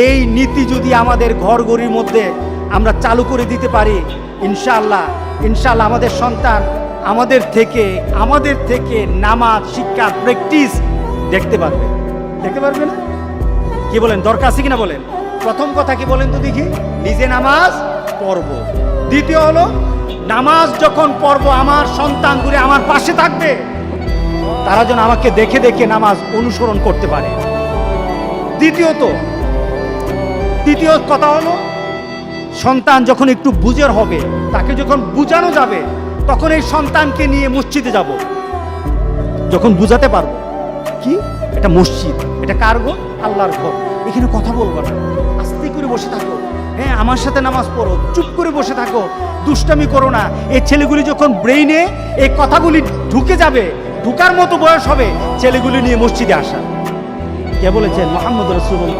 এই নীতি যদি আমাদের ঘরগড়ির মধ্যে আমরা চালু করে দিতে পারি, ইনশাআল্লাহ ইনশাআল্লাহ আমাদের সন্তান আমাদের থেকে নামাজ শিক্ষার প্র্যাকটিস দেখতে পারবে না? কি বলেন, দরকার আছে কিনা বলেন? প্রথম কথা কি বলেন তো দেখি, নিজে নামাজ পড়ব। দ্বিতীয় হলো, নামাজ যখন পড়ব আমার সন্তানগুলো আমার পাশে থাকবে, তারা যেন আমাকে দেখে দেখে নামাজ অনুসরণ করতে পারে। দ্বিতীয় কথা হলো, সন্তান যখন একটু বুঝের হবে, তাকে যখন বুঝানো যাবে, তখন এই সন্তানকে নিয়ে মসজিদে যাব। যখন বুঝাতে পারবো কি এটা মসজিদ, এটা কার ঘর? আল্লাহর ঘর, এখানে কথা বলবো না, আস্তে করে বসে থাকো, হ্যাঁ আমার সাথে নামাজ পড়ো, চুপ করে বসে থাকো, দুষ্টামি করো না। এই ছেলেগুলি যখন ব্রেইনে এই কথাগুলি ঢুকে যাবে, ঢুকার মতো বয়স হবে, ছেলেগুলি নিয়ে মসজিদে আসা। কে বলেছেন? মুহাম্মদ রাসূলুল্লাহ।